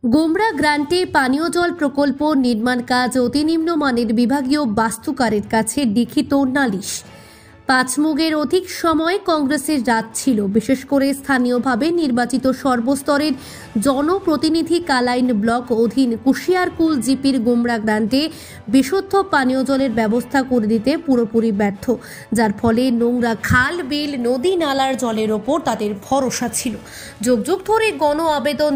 গোমরা গ্রান্টে পানীয় জল প্রকল্প নির্মাণ কাজ অতি নিম্নমানের বিভাগীয় বাস্তুকারের কাছে লিখিত নালিশ। পাঁচমুগের অধিক সময় কংগ্রেসের রাত ছিল। বিশেষ করে স্থানীয়ভাবে নির্বাচিত সর্বস্তরের জনপ্রতিনিধি কালাইন ব্লক অধীন কুশিয়ারকুল জিপির গোমরা গ্রান্টে বিশুদ্ধ পানীয় জলের ব্যবস্থা করে দিতে পুরোপুরি ব্যর্থ, যার ফলে নোংরা খাল, বিল, নদী নালার জলের ওপর তাদের ভরসা ছিল। যুগ যুগ ধরে গণ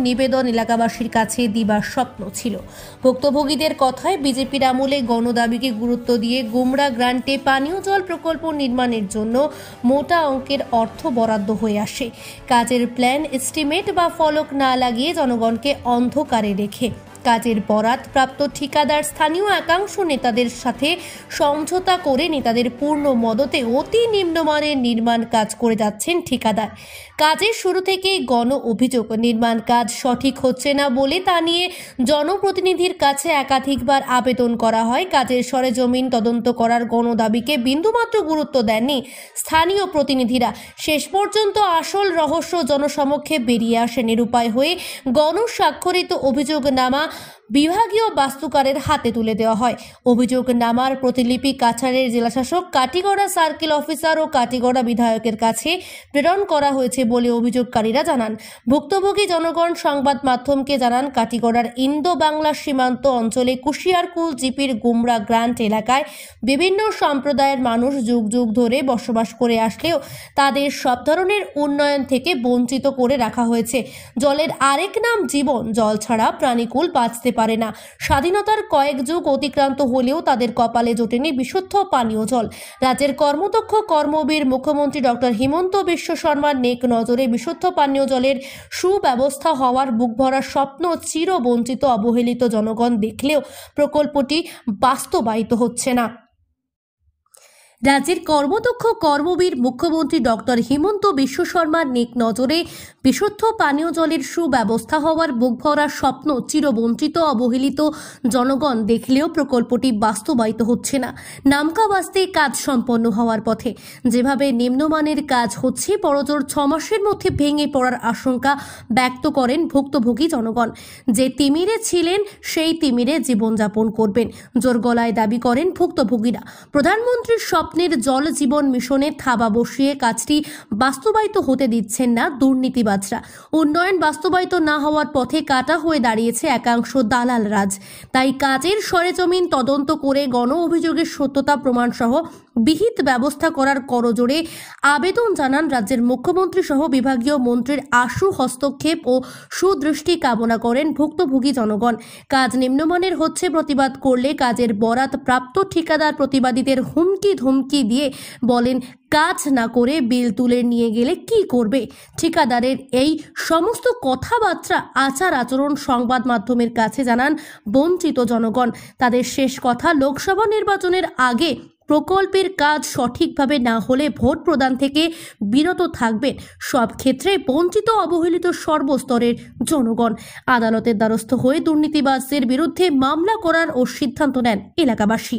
নিবেদন এলাকাবাসীর কাছে দিবার স্বপ্ন ছিল। ভুক্তভোগীদের কথায় বিজেপির আমলে গণদাবিকে গুরুত্ব দিয়ে গোমরা গ্রান্টে পানীয় জল প্রকল্প নির্মাণের জন্য মোটা অঙ্কের অর্থ বরাদ্দ হয়ে আসে। কাজের প্ল্যান, এস্টিমেট বা ফলক না লাগিয়ে জনগণকে অন্ধকারে রেখে কাজের বরাত প্রাপ্ত ঠিকাদার স্থানীয় একাংশ নেতাদের সাথে সমঝোতা করে নেতাদের পূর্ণ মদতে অতি নিম্নমানের নির্মাণ কাজ করে যাচ্ছেন ঠিকাদার। কাজের শুরু থেকেই গণ অভিযোগ নির্মাণ কাজ সঠিক হচ্ছে না বলে তা নিয়ে জনপ্রতিনিধির কাছে একাধিকবার আবেদন করা হয়। কাজের সরেজমিন তদন্ত করার গণদাবিকে বিন্দুমাত্র গুরুত্ব দেননি স্থানীয় প্রতিনিধিরা। শেষ পর্যন্ত আসল রহস্য জনসমক্ষে বেরিয়ে আসে। নিরুপায় হয়ে গণস্বাক্ষরিত অভিযোগনামা বিভাগীয় বাস্তুকারের হাতে তুলে দেওয়া হয়। অভিযোগনামার প্রতিলিপি কাছাড়ের জেলাশাসক, কাটিগড়া সার্কেল অফিসার ও কাটিগড়া বিধায়কের কাছে প্রেরণ করা হয়েছে বলে অভিযোগকারীরা জানান। ভুক্তভোগী জনগণ সংবাদ মাধ্যমকে জানান, কাটিগড়ার ইন্দো বাংলা সীমান্ত অঞ্চলে কুশিয়ারকুল জিপির গোমরা গ্রান্ট এলাকায় বিভিন্ন সম্প্রদায়ের মানুষ যুগ যুগ ধরে বসবাস করে আসলেও তাদের সব ধরনের উন্নয়ন থেকে বঞ্চিত করে রাখা হয়েছে। জলের আরেক নাম জীবন। জল ছাড়া প্রাণীকুল বাঁচতে পারে না। স্বাধীনতার কয়েক যুগ অতিক্রান্ত হলেও তাদের কপালে জোটেনি বিশুদ্ধ পানীয় জল। রাজ্যের কর্মদক্ষ কর্মবীর মুখ্যমন্ত্রী ডক্টর হিমন্ত বিশ্ব শর্মার নেক নজরে বিশুদ্ধ পানীয় জলের সুব্যবস্থা হওয়ার বুকভরা স্বপ্ন চিরবঞ্চিত অবহেলিত জনগণ দেখলেও প্রকল্পটি বাস্তবায়িত হচ্ছে না। রাজ্যের কর্মদক্ষ কর্মবীর মুখ্যমন্ত্রী ডক্টর হিমন্ত বিশ্ব শর্মার নেক নজরে বিশুদ্ধ পানীয় জলের সুব্যবস্থা হওয়ার বুকভরা স্বপ্ন চিরবঞ্চিত অবহেলিত জনগণ দেখলেও প্রকল্পটি বাস্তবায়িত হচ্ছে না। নামকা বাস্তে কাজ সম্পন্ন হওয়ার পথে। যেভাবে নিম্নমানের কাজ হচ্ছে, বড়জোর 6 মাসের মধ্যে ভেঙে পড়ার আশঙ্কা ব্যক্ত করেন ভুক্তভোগী জনগণ। যে তিমিরে ছিলেন সেই তিমিরে জীবনযাপন করবেন, জোর গলায় দাবি করেন ভুক্তভোগীরা। প্রধানমন্ত্রীর স্বপ্নের জল জীবন মিশনে থাবা বসিয়ে কাজটি বাস্তবায়িত হতে দিচ্ছেন না দুর্নীতিবাজরা। উন্নয়ন বাস্তবায়িত না হওয়ার পথে কাটা হয়ে দাঁড়িয়েছে একাংশ দালাল রাজ। তাই কাজের সরেজমিন তদন্ত করে গণ অভিযোগের সত্যতা প্রমাণ সহ বিহিত ব্যবস্থা করার করজোড়ে আবেদন জানান রাজ্যের মুখ্যমন্ত্রী সহ বিভাগীয় মন্ত্রীর আশু হস্তক্ষেপ ও সুদৃষ্টি কামনা করেন ভুক্তভোগী জনগণ। কাজ নিম্নমানের হচ্ছে, প্রতিবাদ করলে কাজের বরাত প্রাপ্ত ঠিকাদার প্রতিবাদীদের হুমকি ধমকি দিয়ে বলেন, কাজ না করে বিল তুলে নিয়ে গেলে কি করবে। ঠিকাদারের এই সমস্ত কথাবার্তা, আচার আচরণ সংবাদ মাধ্যমের কাছে জানান বঞ্চিত জনগণ। তাদের শেষ কথা, লোকসভা নির্বাচনের আগে প্রকল্পের কাজ সঠিকভাবে না হলে ভোট প্রদান থেকে বিরত থাকবেন সব ক্ষেত্রে বঞ্চিত অবহেলিত সর্বস্তরের জনগণ। আদালতের দ্বারস্থ হয়ে দুর্নীতিবাজদের বিরুদ্ধে মামলা করার ও সিদ্ধান্ত নেন এলাকাবাসী।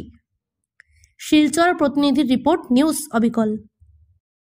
শিলচর প্রতিনিধির রিপোর্ট, নিউজ অবিকল।